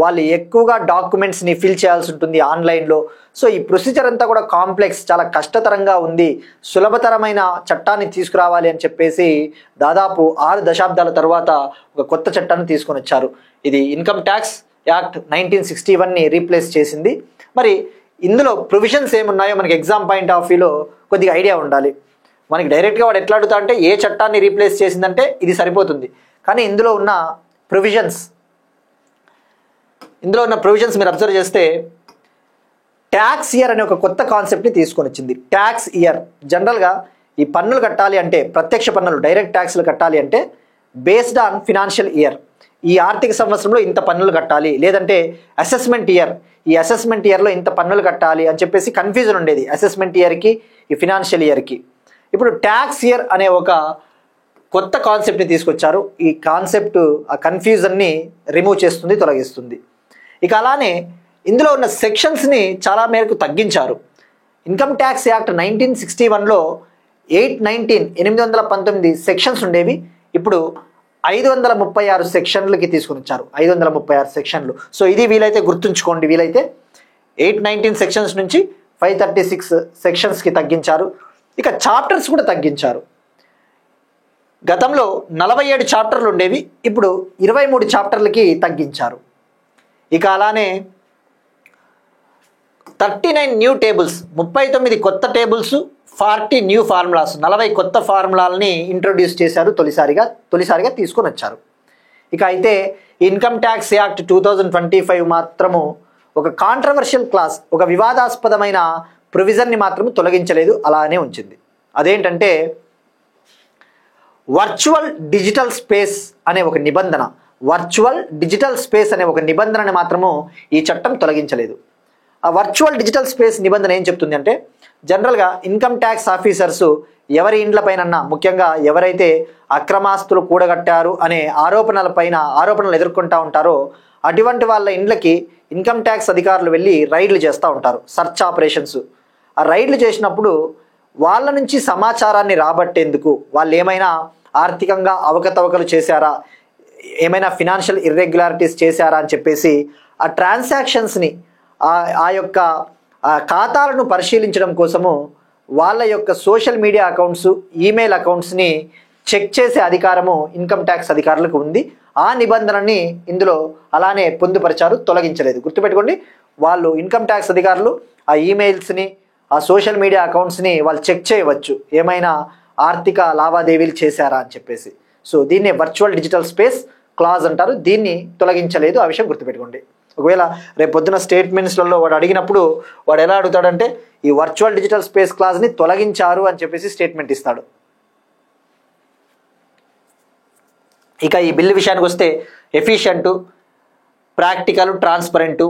వాళ్ళు ఎక్కువగా డాక్యుమెంట్స్ని ఫిల్ చేయాల్సి ఉంటుంది ఆన్లైన్లో. సో ఈ ప్రొసీజర్ అంతా కూడా కాంప్లెక్స్, చాలా కష్టతరంగా ఉంది. సులభతరమైన చట్టాన్ని తీసుకురావాలి అని చెప్పేసి దాదాపు 6 దశాబ్దాల తర్వాత ఒక కొత్త చట్టాన్ని తీసుకొని వచ్చారు. ఇది ఇన్కమ్ ట్యాక్స్ యాక్ట్ 1961ని రీప్లేస్ చేసింది. మరి ఇందులో ప్రొవిజన్స్ ఏమున్నాయో మనకి ఎగ్జామ్ పాయింట్ ఆఫ్ వ్యూలో కొద్దిగా ఐడియా ఉండాలి. మనకి డైరెక్ట్గా వాడు ఎట్లా అడుగుతా అంటే ఏ చట్టాన్ని రీప్లేస్ చేసిందంటే ఇది సరిపోతుంది. కానీ ఇందులో ఉన్న ప్రొవిజన్స్ మీరు అబ్జర్వ్ చేస్తే ట్యాక్స్ ఇయర్ అనే ఒక కొత్త కాన్సెప్ట్ని తీసుకొని వచ్చింది. ట్యాక్స్ ఇయర్ జనరల్గా ఈ పన్నులు కట్టాలి అంటే, ప్రత్యక్ష పన్నులు డైరెక్ట్ ట్యాక్స్లు కట్టాలి అంటే బేస్డ్ ఆన్ ఫినాన్షియల్ ఇయర్, ఈ ఆర్థిక సంవత్సరంలో ఇంత పన్నులు కట్టాలి, లేదంటే అసెస్మెంట్ ఇయర్, ఈ అసెస్మెంట్ ఇయర్లో ఇంత పన్నులు కట్టాలి అని చెప్పేసి కన్ఫ్యూజన్ ఉండేది అసెస్మెంట్ ఇయర్కి ఈ ఫినాన్షియల్ ఇయర్కి. ఇప్పుడు ట్యాక్స్ ఇయర్ అనే ఒక కొత్త కాన్సెప్ట్ని తీసుకొచ్చారు. ఈ కాన్సెప్ట్ ఆ కన్ఫ్యూజన్ని రిమూవ్ చేస్తుంది, తొలగిస్తుంది. ఇక అలానే ఇందులో ఉన్న సెక్షన్స్ని చాలా మేరకు తగ్గించారు. ఇన్కమ్ ట్యాక్స్ యాక్ట్ 1961లో 819 సెక్షన్స్ ఉండేవి, ఇప్పుడు 536 సెక్షన్లకి తీసుకుని వచ్చారు. 536 సెక్షన్లు. సో ఇది వీలైతే గుర్తుంచుకోండి, వీలైతే 819 సెక్షన్స్ నుంచి 536 సెక్షన్స్కి తగ్గించారు. ఇక చాప్టర్స్ కూడా తగ్గించారు. గతంలో 47 చాప్టర్లు ఉండేవి, ఇప్పుడు 23 చాప్టర్లకి తగ్గించారు. ఇక అలానే 39 న్యూ టేబుల్స్, 39 కొత్త టేబుల్స్, 40 న్యూ ఫార్ములాస్, 40 కొత్త ఫార్ములాలని ఇంట్రొడ్యూస్ చేశారు, తొలిసారిగా తీసుకొని వచ్చారు. ఇక అయితే ఇన్కమ్ ట్యాక్స్ యాక్ట్ 2025 మాత్రము ఒక కాంట్రవర్షియల్ క్లాస్, ఒక వివాదాస్పదమైన ప్రొవిజన్ని మాత్రము తొలగించలేదు, అలానే ఉంచింది. అదేంటంటే వర్చువల్ డిజిటల్ స్పేస్ అనే ఒక నిబంధన, నిబంధనని మాత్రము ఈ చట్టం తొలగించలేదు. ఆ వర్చువల్ డిజిటల్ స్పేస్ నిబంధన ఏం చెప్తుంది అంటే, జనరల్గా ఇన్కమ్ ట్యాక్స్ ఆఫీసర్సు ఎవరి ఇండ్లపైనన్నా, ముఖ్యంగా ఎవరైతే అక్రమాస్తులు కూడగట్టారు అనే ఆరోపణలు ఎదుర్కొంటూ ఉంటారో అటువంటి వాళ్ళ ఇండ్లకి ఇన్కమ్ ట్యాక్స్ అధికారులు వెళ్ళి రైడ్లు చేస్తూ ఉంటారు, సర్చ్ ఆపరేషన్స్. ఆ రైడ్లు చేసినప్పుడు వాళ్ళ నుంచి సమాచారాన్ని రాబట్టేందుకు, వాళ్ళు ఏమైనా ఆర్థికంగా అవకతవకలు చేశారా, ఏమైనా ఫినాన్షియల్ ఇర్రెగ్యులారిటీస్ చేశారా అని చెప్పేసి ఆ ట్రాన్సాక్షన్స్ని, ఆ యొక్క ఖాతాలను పరిశీలించడం కోసము వాళ్ళ యొక్క సోషల్ మీడియా అకౌంట్స్, ఈమెయిల్ అకౌంట్స్ని చెక్ చేసే అధికారము ఇన్కమ్ ట్యాక్స్ అధికారులకు ఉంది. ఆ నిబంధనని ఇందులో అలానే పొందుపరిచారు, తొలగించలేదు. గుర్తుపెట్టుకోండి, వాళ్ళు ఇన్కమ్ ట్యాక్స్ అధికారులు ఆ ఈమెయిల్స్ని, ఆ సోషల్ మీడియా అకౌంట్స్ని వాళ్ళు చెక్ చేయవచ్చు, ఏమైనా ఆర్థిక లావాదేవీలు చేశారా అని చెప్పేసి. సో దీన్నే వర్చువల్ డిజిటల్ స్పేస్ క్లాజ్ అంటారు, దీన్ని తొలగించలేదు. ఆ విషయం గుర్తుపెట్టుకోండి. ఒకవేళ రేపు పొద్దున స్టేట్మెంట్స్లలో వాడు అడిగినప్పుడు వాడు ఎలా అడుగుతాడంటే ఈ వర్చువల్ డిజిటల్ స్పేస్ క్లాజ్ని తొలగించారు అని చెప్పేసి స్టేట్మెంట్ ఇస్తాడు. ఇక ఈ బిల్లు విషయానికి వస్తే ఎఫిషియంటు, ప్రాక్టికల్, ట్రాన్స్పరెంటు,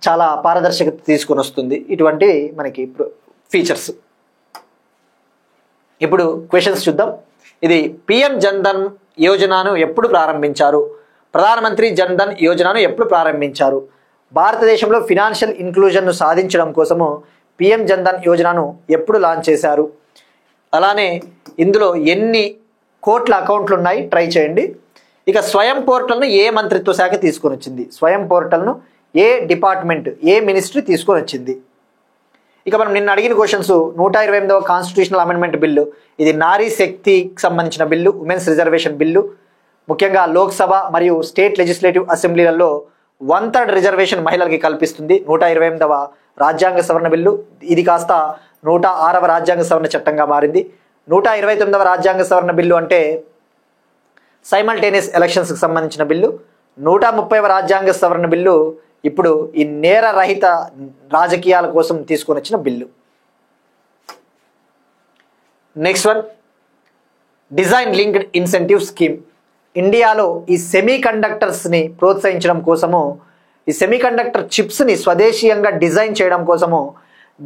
చాలా పారదర్శకత తీసుకొని వస్తుంది, ఇటువంటి మనకి ఫీచర్స్. ఇప్పుడు క్వశ్చన్స్ చూద్దాం. ఇది పిఎం జన్ధన్ యోజనను ఎప్పుడు ప్రారంభించారు? ప్రధానమంత్రి జన్ధన్ యోజనను ఎప్పుడు ప్రారంభించారు? భారతదేశంలో ఫినాన్షియల్ ఇంక్లూజన్ను సాధించడం కోసము పిఎం జన్ధన్ యోజనను ఎప్పుడు లాంచ్ చేశారు? అలానే ఇందులో ఎన్ని కోట్ల అకౌంట్లు ఉన్నాయి, ట్రై చేయండి. ఇక స్వయం పోర్టల్ను ఏ మంత్రిత్వ శాఖ తీసుకొని వచ్చింది? స్వయం పోర్టల్ను ఏ డిపార్ట్మెంట్, ఏ మినిస్ట్రీ తీసుకొని వచ్చింది? ఇక మనం నిన్న అడిగిన క్వశ్చన్స్, 128వ కాన్స్టిట్యూషనల్ అమెండ్మెంట్ బిల్లు, ఇది నారీ శక్తికి సంబంధించిన బిల్లు, ఉమెన్స్ రిజర్వేషన్ బిల్లు. ముఖ్యంగా లోక్సభ మరియు స్టేట్ లెజిస్లేటివ్ అసెంబ్లీలలో 1/3 రిజర్వేషన్ మహిళలకి కల్పిస్తుంది. 128వ రాజ్యాంగ సవరణ బిల్లు, ఇది కాస్త 106వ రాజ్యాంగ సవరణ చట్టంగా మారింది. 129వ రాజ్యాంగ సవరణ బిల్లు అంటే సైమల్టేనియస్ ఎలక్షన్స్కి సంబంధించిన బిల్లు. 130వ రాజ్యాంగ సవరణ బిల్లు ఇప్పుడు ఈ నేర రహిత రాజకీయాల కోసం తీసుకొని వచ్చిన bill. Next one, design linked incentive scheme. ఇండియాలో ఈ సెమీ కండక్టర్స్ని ప్రోత్సహించడం కోసము, ఈ సెమీ కండక్టర్ చిప్స్ని స్వదేశీయంగా డిజైన్ చేయడం కోసము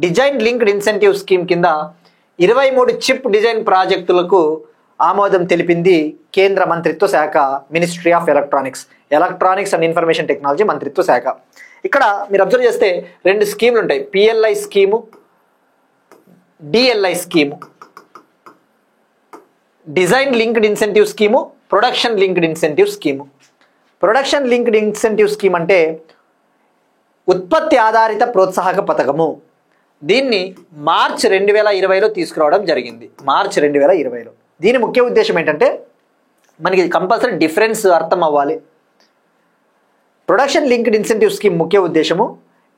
డిజైన్ లింక్డ్ ఇన్సెంటివ్ స్కీమ్ కింద 23 చిప్ డిజైన్ ప్రాజెక్టులకు ఆమోదం తెలిపింది కేంద్ర మంత్రిత్వ శాఖ, ministry of electronics and information technology మంత్రిత్వ శాఖ. ఇక్కడ మీరు అబ్జర్వ్ చేస్తే 2 స్కీములు ఉంటాయి, PLI scheme, DLI scheme. Design linked incentive scheme, production linked incentive scheme. Production linked incentive scheme అంటే ఉత్పత్తి ఆధారిత ప్రోత్సాహక పథకము. దీన్ని మార్చ్ 2020లో తీసుకురావడం జరిగింది, మార్చ్ 2020లో. దీని ముఖ్య ఉద్దేశం ఏంటంటే, మనకి కంపల్సరీ డిఫరెన్స్ అర్థం అవ్వాలి. ప్రొడక్షన్ లింక్డ్ ఇన్సెంటివ్ స్కీమ్ ముఖ్య ఉద్దేశము,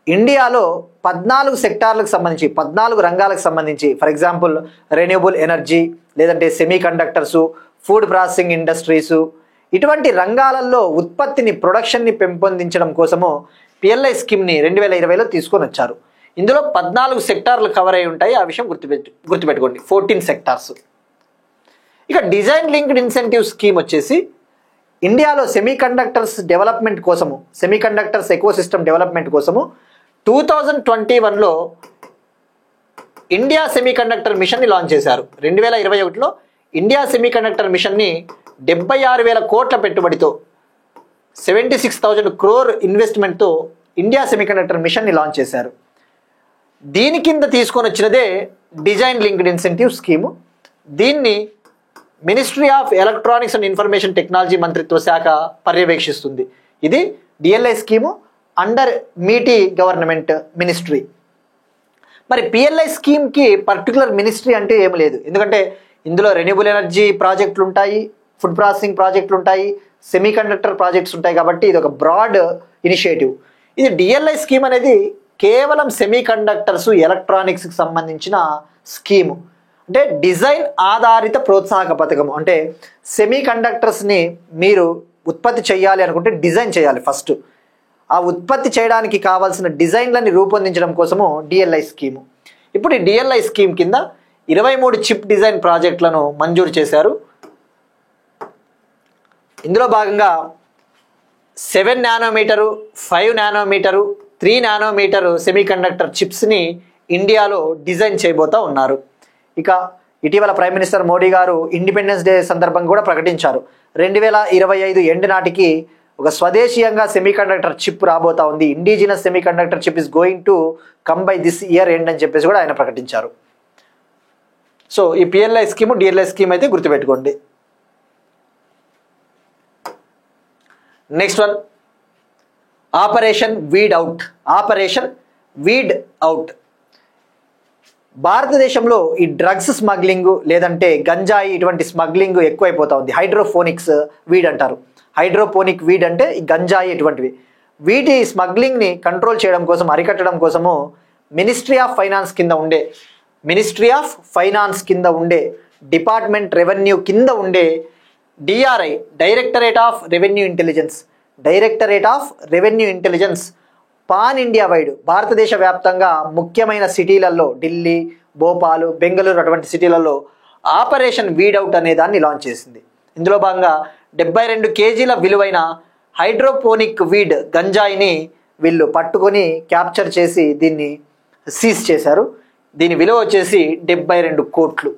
ఇండియాలో 14 సెక్టార్లకు సంబంధించి, 14 రంగాలకు సంబంధించి, ఫర్ ఎగ్జాంపుల్ రెన్యూబుల్ ఎనర్జీ, లేదంటే semi conductors, food processing industries, ఇటువంటి రంగాలలో ఉత్పత్తిని, ప్రొడక్షన్ని పెంపొందించడం కోసము పిఎల్ఐ స్కీమ్ని 2020లో తీసుకొని వచ్చారు. ఇందులో 14 సెక్టార్లు కవర్ అయి ఉంటాయి. ఆ విషయం గుర్తుపెట్టుకోండి, 14 సెక్టార్స్. ఇక డిజైన్ లింక్డ్ ఇన్సెంటివ్ స్కీమ్ వచ్చేసి ఇండియాలో సెమీకండక్టర్స్ డెవలప్మెంట్ కోసము, సెమీకండక్టర్స్ ఎకోసిస్టమ్ డెవలప్మెంట్ కోసము 2021లో ఇండియా సెమీకండక్టర్ మిషన్ని లాంచ్ చేశారు. 2021లో ఇండియా సెమీకండక్టర్ మిషన్ని 76,000 కోట్ల పెట్టుబడితో 76,000 crore ఇన్వెస్ట్మెంట్తో ఇండియా సెమీకండక్టర్ మిషన్ని లాంచ్ చేశారు. దీని కింద తీసుకొని వచ్చినదే డిజైన్ లింక్డ్ ఇన్సెంటివ్ స్కీము. దీన్ని ministry of electronics and information technology మంత్రిత్వ శాఖ పర్యవేక్షిస్తుంది. ఇది DLI scheme under Meitei government ministry. మరి పిఎల్ఐ స్కీమ్కి పర్టికులర్ మినిస్ట్రీ అంటే ఏమి లేదు, ఎందుకంటే ఇందులో రెన్యూబుల్ ఎనర్జీ ప్రాజెక్టులు ఉంటాయి, ఫుడ్ ప్రాసెసింగ్ ప్రాజెక్టులు ఉంటాయి, సెమీ కండక్టర్ ప్రాజెక్ట్స్ ఉంటాయి. కాబట్టి ఇది ఒక బ్రాడ్ ఇనిషియేటివ్. ఇది డిఎల్ఐ స్కీమ్ అనేది కేవలం సెమీ కండక్టర్స్ ఎలక్ట్రానిక్స్కి సంబంధించిన స్కీము. అంటే డిజైన్ ఆధారిత ప్రోత్సాహక పథకం. అంటే సెమీ కండక్టర్స్ని మీరు ఉత్పత్తి చేయాలి అనుకుంటే డిజైన్ చేయాలి ఫస్ట్. ఆ ఉత్పత్తి చేయడానికి కావాల్సిన డిజైన్లని రూపొందించడం కోసము డిఎల్ఐ స్కీము. ఇప్పుడు ఈ డిఎల్ఐ స్కీమ్ కింద 23 చిప్ డిజైన్ ప్రాజెక్టులను మంజూరు చేశారు. ఇందులో భాగంగా 7 నానోమీటరు, 5 నానోమీటరు, 3 నానోమీటరు సెమీకండక్టర్ చిప్స్ని ఇండియాలో డిజైన్ చేయబోతా ఉన్నారు. ఇక ఇటీవల ప్రైమ్ మినిస్టర్ మోడీ గారు ఇండిపెండెన్స్ డే సందర్భంగా కూడా ప్రకటించారు, 2025 ఎండ్ నాటికి ఒక స్వదేశీయంగా సెమీకండక్టర్ చిప్ రాబోతా ఉంది, indigenous semiconductor chip is going to come by this year end అని చెప్పేసి కూడా ఆయన ప్రకటించారు. సో ఈ పిఎల్ఐ స్కీము డిఎల్ఐ స్కీమ్ అయితే గుర్తుపెట్టుకోండి. Next one, operation weed out. Operation weed out. భారతదేశంలో ఈ డ్రగ్స్ స్మగ్లింగ్ లేదంటే గంజాయి ఇటువంటి స్మగ్లింగ్ ఎక్కువైపోతా ఉంది. హైడ్రోఫోనిక్స్ వీడ్ అంటారు. హైడ్రోపోనిక్ వీడ్ అంటే ఈ గంజాయి ఇటువంటివి. వీటి స్మగ్లింగ్ని కంట్రోల్ చేయడం కోసం, అరికట్టడం కోసము మినిస్ట్రీ ఆఫ్ ఫైనాన్స్ కింద ఉండే డిపార్ట్మెంట్ రెవెన్యూ కింద ఉండే DRI, directorate of revenue intelligence pan India wide భారతదేశ వ్యాప్తంగా ముఖ్యమైన సిటీలలో ఢిల్లీ, భోపాల్, బెంగళూరు అటువంటి సిటీలలో ఆపరేషన్ వీడౌట్ అనే దాన్ని లాంచ్ చేసింది. ఇందులో భాగంగా 72 కేజీల విలువైన హైడ్రోపోనిక్ వీడ్ గంజాయిని వీళ్ళు పట్టుకొని క్యాప్చర్ చేసి దీన్ని సీజ్ చేశారు. దీని విలువ వచ్చేసి 72 కోట్లు.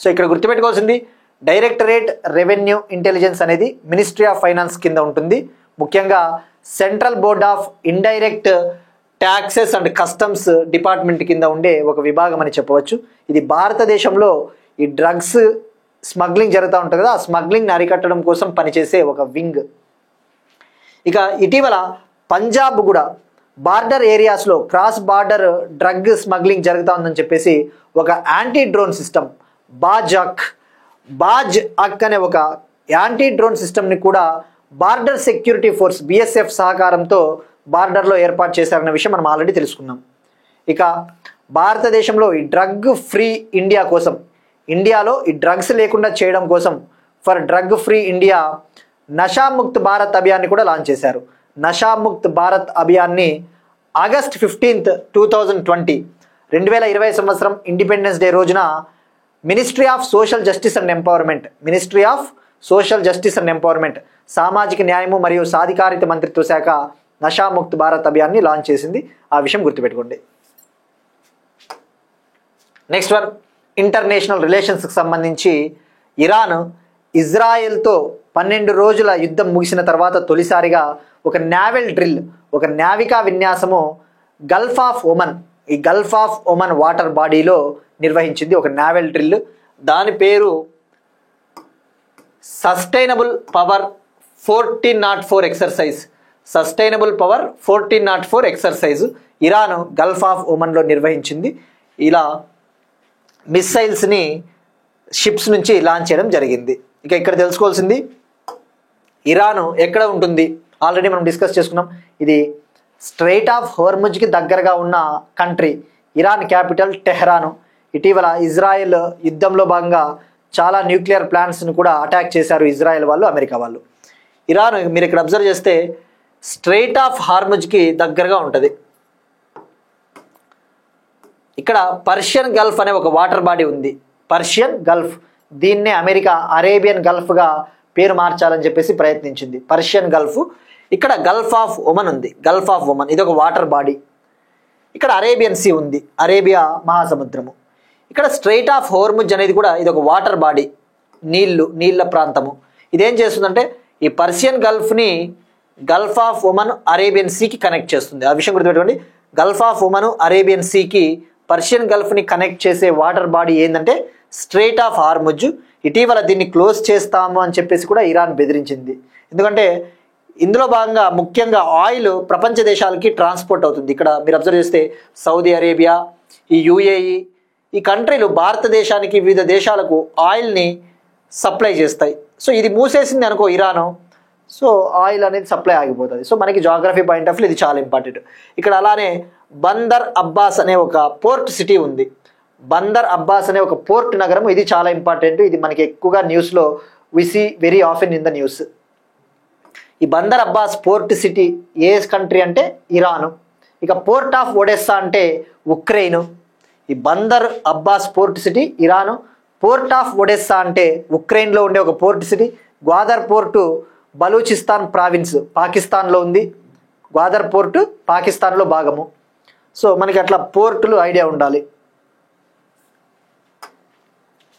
సో ఇక్కడ గుర్తుపెట్టుకోవాల్సింది, డైరెక్టరేట్ రెవెన్యూ ఇంటెలిజెన్స్ అనేది మినిస్ట్రీ ఆఫ్ ఫైనాన్స్ కింద ఉంటుంది. ముఖ్యంగా central board of indirect taxes and customs department కింద ఉండే ఒక విభాగం అని చెప్పవచ్చు. ఇది భారతదేశంలో ఈ డ్రగ్స్ స్మగ్లింగ్ జరుగుతూ ఉంటుంది కదా, ఆ స్మగ్లింగ్ని అరికట్టడం కోసం పనిచేసే ఒక వింగ్. ఇక ఇటీవల పంజాబ్ కూడా బార్డర్ ఏరియాస్లో క్రాస్ బార్డర్ డ్రగ్ స్మగ్లింగ్ జరుగుతూ ఉందని చెప్పేసి ఒక యాంటీ డ్రోన్ సిస్టమ్ బాజ్ అక్ అనే ఒక యాంటీ డ్రోన్ సిస్టమ్ని కూడా బార్డర్ సెక్యూరిటీ ఫోర్స్ బిఎస్ఎఫ్ సహకారంతో బార్డర్లో ఏర్పాటు చేశారన్న విషయం మనం ఆల్రెడీ తెలుసుకున్నాం. ఇక భారతదేశంలో ఈ డ్రగ్ ఫ్రీ ఇండియా కోసం, ఇండియాలో ఈ డ్రగ్స్ లేకుండా చేయడం కోసం for drug free India Nashamukt Bharat అభియాన్ని కూడా లాంచ్ చేశారు. నషాముక్త్ భారత్ అభియాన్ని ఆగస్ట్ 15, 2020 సంవత్సరం ఇండిపెండెన్స్ డే రోజున ministry of social justice and empowerment సామాజిక న్యాయము మరియు సాధికారిత మంత్రిత్వ శాఖ నషాముక్త్ భారత్ అభియాన్ని లాంచ్ చేసింది. ఆ విషయం గుర్తుపెట్టుకోండి. నెక్స్ట్ వన్, ఇంటర్నేషనల్ రిలేషన్స్కి సంబంధించి ఇరాన్ ఇజ్రాయెల్తో 12 రోజుల యుద్ధం ముగిసిన తర్వాత తొలిసారిగా ఒక నావికా విన్యాసము గల్ఫ్ ఆఫ్ ఒమన్ వాటర్ బాడీలో నిర్వహించింది. ఒక నావెల్ డ్రిల్, దాని పేరు sustainable power 1404 exercise. Iran Gulf of ఒమన్లో నిర్వహించింది. ఇలా మిస్సైల్స్ని షిప్స్ నుంచి లాంచ్ చేయడం జరిగింది. ఇక ఇక్కడ తెలుసుకోవాల్సింది, ఇరాన్ ఎక్కడ ఉంటుంది ఆల్రెడీ మనం డిస్కస్ చేసుకున్నాం. ఇది స్ట్రైట్ ఆఫ్ హోర్ముజ్కి దగ్గరగా ఉన్న కంట్రీ. Iran capital టెహ్రాను. ఇటీవల ఇజ్రాయెల్ యుద్ధంలో భాగంగా చాలా న్యూక్లియర్ ప్లాంట్స్ను కూడా అటాక్ చేశారు ఇజ్రాయెల్ వాళ్ళు, అమెరికా వాళ్ళు. ఇరాన్ మీరు ఇక్కడ అబ్జర్వ్ చేస్తే స్ట్రైట్ ఆఫ్ హార్ముజ్కి దగ్గరగా ఉంటుంది. ఇక్కడ పర్షియన్ గల్ఫ్ అనే ఒక వాటర్ బాడీ ఉంది, పర్షియన్ గల్ఫ్. దీన్నే అమెరికా అరేబియన్ గల్ఫ్గా పేరు మార్చాలని చెప్పేసి ప్రయత్నించింది, పర్షియన్ గల్ఫ్. ఇక్కడ గల్ఫ్ ఆఫ్ ఒమన్ ఉంది, గల్ఫ్ ఆఫ్ ఒమన్ ఇది ఒక వాటర్ బాడీ. ఇక్కడ అరేబియన్ సీ ఉంది, అరేబియా మహాసముద్రము. ఇక్కడ స్ట్రైట్ ఆఫ్ హోర్ముజ్ అనేది కూడా ఇది ఒక వాటర్ బాడీ, నీళ్ళ ప్రాంతము. ఇదేం చేస్తుందంటే ఈ పర్షియన్ గల్ఫ్ని గల్ఫ్ ఆఫ్ ఒమన్ అరేబియన్ సీకి కనెక్ట్ చేస్తుంది. ఆ విషయం గుర్తుపెట్టుకోండి, గల్ఫ్ ఆఫ్ ఒమన్ అరేబియన్ సీకి పర్షియన్ గల్ఫ్ని కనెక్ట్ చేసే వాటర్ బాడీ ఏంటంటే స్ట్రైట్ ఆఫ్ హార్ముజ్. ఇటీవల దీన్ని క్లోజ్ చేస్తాము అని చెప్పేసి కూడా ఇరాన్ బెదిరించింది. ఎందుకంటే ఇందులో భాగంగా ముఖ్యంగా ఆయిల్ ప్రపంచ దేశాలకి ట్రాన్స్పోర్ట్ అవుతుంది. ఇక్కడ మీరు అబ్జర్వ్ చేస్తే సౌదీ అరేబియా, ఈ యుఏఈ, ఈ కంట్రీలు భారతదేశానికి వివిధ దేశాలకు ఆయిల్ని సప్లై చేస్తాయి. సో ఇది మూసేసింది అనుకో ఇరాను, సో ఆయిల్ అనేది సప్లై ఆగిపోతుంది. సో మనకి జాగ్రఫీ పాయింట్ ఆఫ్ వ్యూ ఇది చాలా ఇంపార్టెంట్. ఇక్కడ అలానే బందర్ అబ్బాస్ అనే ఒక పోర్ట్ సిటీ ఉంది, బందర్ అబ్బాస్ అనే ఒక పోర్ట్ నగరం, ఇది చాలా ఇంపార్టెంట్. ఇది మనకి ఎక్కువగా న్యూస్లో we see very often in the news. ఈ బందర్ అబ్బాస్ పోర్ట్ సిటీ ఏ కంట్రీ అంటే ఇరాను. ఇక పోర్ట్ ఆఫ్ ఒడెస్సా అంటే ఉక్రెయిన్. ఈ Bandar Abbas port city Iran, port of Odessa అంటే ఉక్రెయిన్లో ఉండే ఒక port city. Gwadar port Balochistan province పాకిస్తాన్లో ఉంది, గ్వాదర్ పోర్టు పాకిస్తాన్లో భాగము. సో మనకి అట్లా పోర్టులు ఐడియా ఉండాలి.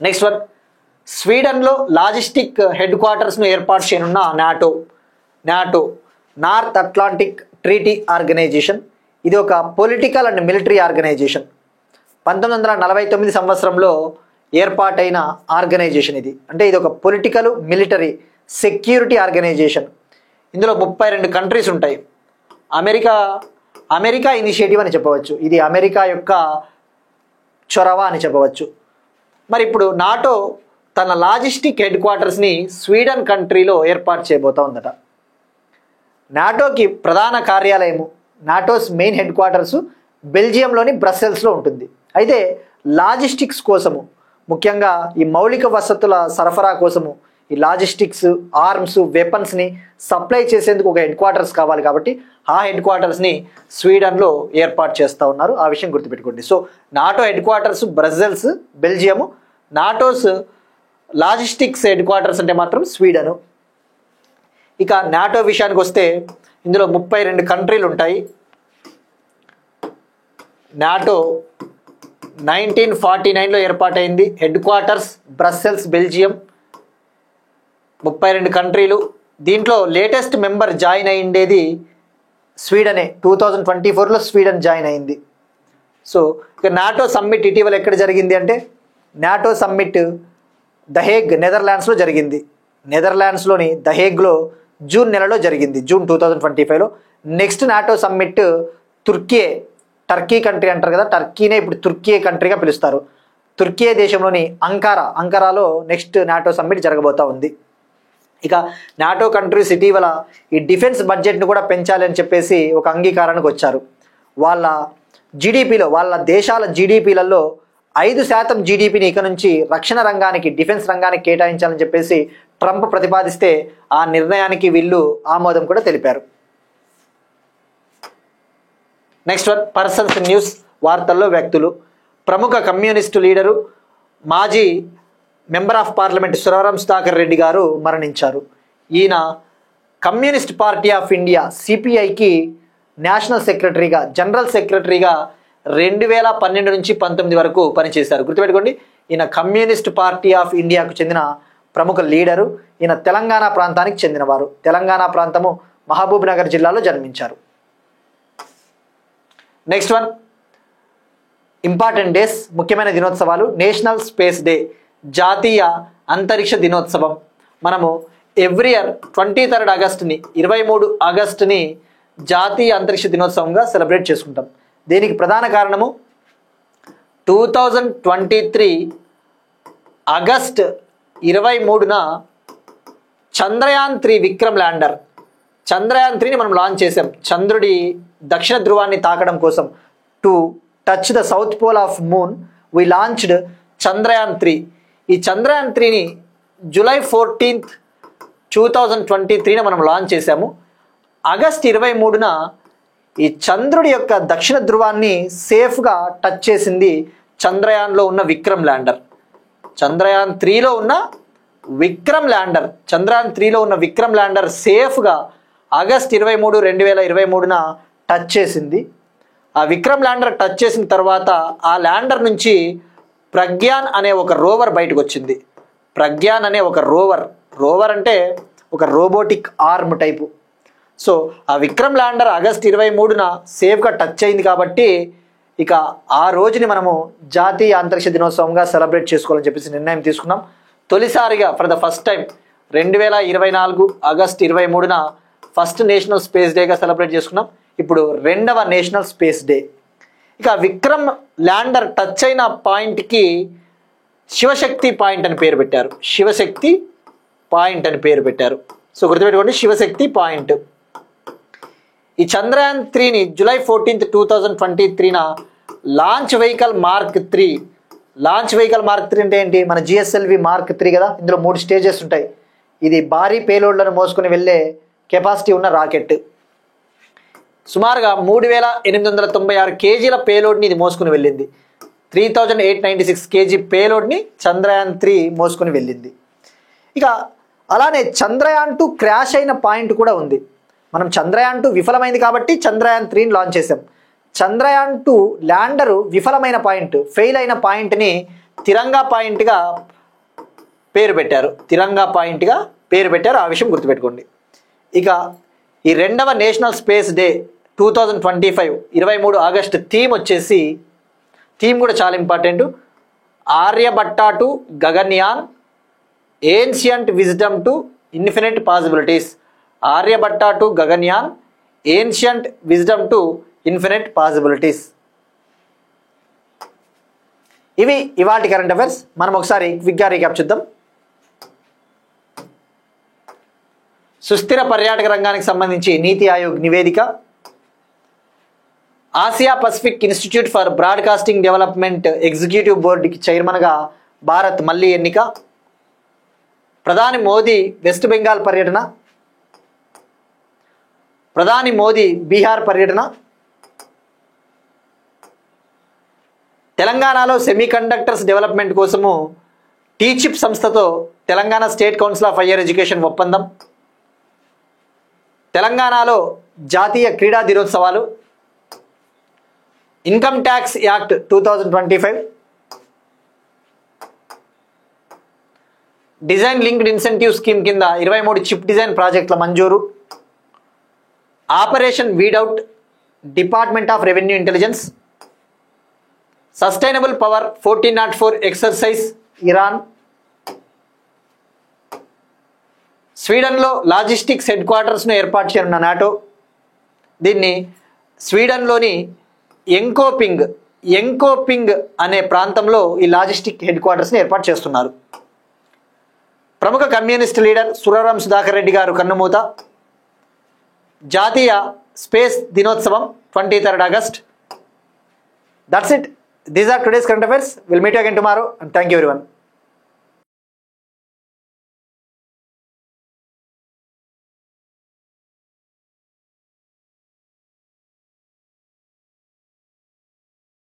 నెక్స్ట్ వన్, స్వీడన్లో లాజిస్టిక్ హెడ్ క్వార్టర్స్ను ఏర్పాటు చేయనున్న NATO North Atlantic Treaty Organisation. ఇది ఒక పొలిటికల్ అండ్ మిలిటరీ ఆర్గనైజేషన్. 1949 సంవత్సరంలో ఏర్పాటైన ఆర్గనైజేషన్ ఇది. అంటే ఇది ఒక పొలిటికల్ మిలిటరీ సెక్యూరిటీ ఆర్గనైజేషన్. ఇందులో 32 కంట్రీస్ ఉంటాయి. అమెరికా ఇనిషియేటివ్ అని చెప్పవచ్చు, ఇది అమెరికా యొక్క చొరవ అని చెప్పవచ్చు. మరి ఇప్పుడు నాటో తన లాజిస్టిక్ హెడ్ క్వార్టర్స్ని స్వీడన్ కంట్రీలో ఏర్పాటు చేయబోతా ఉందట. నాటోకి ప్రధాన కార్యాలయము, నాటోస్ మెయిన్ హెడ్ క్వార్టర్స్ బెల్జియంలోని బ్రస్సెల్స్లో ఉంటుంది. అయితే లాజిస్టిక్స్ కోసము, ముఖ్యంగా ఈ మౌలిక వసతుల సరఫరా కోసము, ఈ లాజిస్టిక్స్, ఆర్మ్స్, వెపన్స్ని సప్లై చేసేందుకు ఒక హెడ్ క్వార్టర్స్ కావాలి. కాబట్టి ఆ హెడ్ క్వార్టర్స్ని స్వీడన్లో ఏర్పాటు చేస్తూ ఉన్నారు. ఆ విషయం గుర్తుపెట్టుకోండి. So NATO headquarters Brussels, Belgium. NATO's logistics headquarters అంటే మాత్రం స్వీడను. ఇక నాటో విషయానికి వస్తే ఇందులో 32 కంట్రీలు ఉంటాయి. నాటో 1949లో ఏర్పాటైంది. Headquarters Brussels, Belgium. 32 కంట్రీలు. దీంట్లో లేటెస్ట్ మెంబర్ జాయిన్ అయ్యిండేది స్వీడనే. 2024లో స్వీడన్ జాయిన్ అయింది. సో ఇక నాటో సమ్మిట్ ఇటీవల ఎక్కడ జరిగింది అంటే నాటో సమ్మిట్ దహేగ్ నెదర్లాండ్స్లో జరిగింది. నెదర్లాండ్స్లోని దహేగ్లో జూన్ నెలలో జరిగింది, జూన్ 2025లో. Next NATO summit Turkey country అంటారు కదా, టర్కీనే ఇప్పుడు తుర్కీ కంట్రీగా పిలుస్తారు. తుర్కీ దేశంలోని అంకారాలో నెక్స్ట్ నాటో సమ్మిట్ జరగబోతా ఉంది. ఇక నాటో కంట్రీస్ ఇటీవల ఈ డిఫెన్స్ బడ్జెట్ను కూడా పెంచాలి అని చెప్పేసి ఒక అంగీకారానికి వచ్చారు. వాళ్ళ జీడిపిలో, వాళ్ళ దేశాల జీడిపిలలో 5% జీడిపిని ఇక నుంచి రక్షణ రంగానికి, డిఫెన్స్ రంగానికి కేటాయించాలని చెప్పేసి ట్రంప్ ప్రతిపాదిస్తే ఆ నిర్ణయానికి వీళ్ళు ఆమోదం కూడా తెలిపారు. Next one, persons news. వార్తల్లో వ్యక్తులు. ప్రముఖ కమ్యూనిస్టు లీడరు, మాజీ member of parliament Suravaram Sudhakar Reddy garu మరణించారు. ఈయన కమ్యూనిస్ట్ పార్టీ ఆఫ్ ఇండియా సిపిఐకి నేషనల్ సెక్రటరీగా, జనరల్ సెక్రటరీగా 2012 నుంచి 19 వరకు పనిచేశారు. గుర్తుపెట్టుకోండి, ఈయన కమ్యూనిస్ట్ పార్టీ ఆఫ్ ఇండియాకు చెందిన ప్రముఖ లీడరు. ఈయన తెలంగాణ ప్రాంతానికి చెందినవారు. తెలంగాణ ప్రాంతము మహబూబ్ నగర్ జిల్లాలో జన్మించారు. నెక్స్ట్ వన్, ఇంపార్టెంట్ డేస్, ముఖ్యమైన దినోత్సవాలు. నేషనల్ స్పేస్ డే, జాతీయ అంతరిక్ష దినోత్సవం. మనము ఎవ్రీ ఇయర్ 23 ఆగస్టుని, 23 ఆగస్టుని జాతీయ అంతరిక్ష దినోత్సవంగా సెలబ్రేట్ చేసుకుంటాం. దీనికి ప్రధాన కారణము 2023 ఆగస్ట్ 23న చంద్రయాన్-3 విక్రమ్ ల్యాండర్, చంద్రయాన్-3ని మనం లాంచ్ చేసాం. చంద్రుడి దక్షిణ ధ్రువాన్ని తాకడం కోసం, to touch the south pole of moon we launched Chandrayaan three. ఈ చంద్రయాన్-3ని జూలై 14, 2023న మనం లాంచ్ చేసాము. ఆగస్ట్ 23న ఈ చంద్రుడి యొక్క దక్షిణ ధ్రువాన్ని సేఫ్గా టచ్ చేసింది చంద్రయాన్లో ఉన్న విక్రమ్ ల్యాండర్. చంద్రయాన్ 3లో ఉన్న విక్రమ్ ల్యాండర్ సేఫ్గా ఆగస్ట్ 23, 2023న టచ్ చేసింది. ఆ విక్రమ్ ల్యాండర్ టచ్ చేసిన తర్వాత ఆ ల్యాండర్ నుంచి ప్రగ్యాన్ అనే ఒక రోవర్ బయటకు వచ్చింది. ప్రగ్యాన్ అనే ఒక రోవర్ అంటే ఒక రోబోటిక్ ఆర్మ్ టైపు. సో ఆ విక్రమ్ ల్యాండర్ ఆగస్ట్ 23న సేఫ్గా టచ్ అయింది కాబట్టి ఇక ఆ రోజుని మనము జాతీయ అంతరిక్ష దినోత్సవంగా సెలబ్రేట్ చేసుకోవాలని చెప్పేసి నిర్ణయం తీసుకున్నాం. తొలిసారిగా for the first time 2024 August 23న ఫస్ట్ నేషనల్ స్పేస్ డేగా సెలబ్రేట్ చేసుకున్నాం. ఇప్పుడు రెండవ నేషనల్ స్పేస్ డే. ఇక విక్రమ్ ల్యాండర్ టచ్ అయిన పాయింట్కి శివశక్తి పాయింట్ అని పేరు పెట్టారు. సో గుర్తుపెట్టుకోండి, శివశక్తి పాయింట్. ఈ చంద్రయాన్ 3ని జూలై 14, 2023న లాంచ్ వెహికల్ మార్క్ 3 అంటే ఏంటి? మన GSLV మార్క్ 3 కదా. ఇందులో 3 స్టేజెస్ ఉంటాయి. ఇది భారీ పేలోడ్లను మోసుకొని వెళ్ళే కెపాసిటీ ఉన్న రాకెట్. సుమారుగా 3896 కేజీల పేలోడ్ని ఇది మోసుకుని వెళ్ళింది. 3896 కేజీ పేలోడ్ని చంద్రయాన్ 3 మోసుకొని వెళ్ళింది. ఇక అలానే చంద్రయాన్ 2 క్రాష్ అయిన పాయింట్ కూడా ఉంది. మనం చంద్రయాన్ 2 విఫలమైంది కాబట్టి చంద్రయాన్ 3ని లాంచ్ చేసాం. చంద్రయాన్ 2 ల్యాండరు విఫలమైన పాయింట్, ఫెయిల్ అయిన పాయింట్ని తిరంగా పాయింట్గా పేరు పెట్టారు. ఆ విషయం గుర్తుపెట్టుకోండి. ఇక ఈ రెండవ national space day 2025 23 August theme కూడా చాలా important. Aryabhata to Gaganyaan, ancient wisdom to infinite possibilities. Aryabhata to Gaganyaan, ancient wisdom to infinite possibilities. ఇవి ఇవాల్టి కరెంట్ అఫైర్స్. మనం ఒకసారి క్విక్గా రీక్యాప్ చూద్దాం. సుస్థిర పర్యాటక రంగానికి సంబంధించి నీతి ఆయోగ్ నివేదిక. Asia Pacific institute for broadcasting development executive బోర్డుకి చైర్మన్గా భారత్ మళ్ళీ ఎన్నిక. ప్రధాని మోదీ వెస్ట్ బెంగాల్ పర్యటన. ప్రధాని మోదీ బీహార్ పర్యటన. తెలంగాణలో సెమీకండక్టర్స్ డెవలప్మెంట్ కోసము టీచిప్ సంస్థతో Telangana state council of higher education ఒప్పందం. తెలంగాణలో జాతీయ క్రీడా దినోత్సవాలు. Income tax act 2025. Design linked incentive scheme కింద 23 చిప్ డిజైన్ ప్రాజెక్టుల మంజూరు. Operation weed out, department of revenue intelligence. Sustainable power 1404 exercise Iran. స్వీడన్లో లాజిస్టిక్స్ హెడ్ క్వార్టర్స్ను ఏర్పాటు చేయనున్న నాటో. దీన్ని స్వీడన్లోని ఎంకోపింగ్ అనే ప్రాంతంలో ఈ లాజిస్టిక్ హెడ్ క్వార్టర్స్ని ఏర్పాటు చేస్తున్నారు. ప్రముఖ కమ్యూనిస్ట్ లీడర్ సురవరం సుధాకర్ రెడ్డి గారు కన్నుమూత. జాతీయ స్పేస్ దినోత్సవం 23rd August. That's it. These are today's current affairs. We'll meet you again tomorrow, and thank you everyone.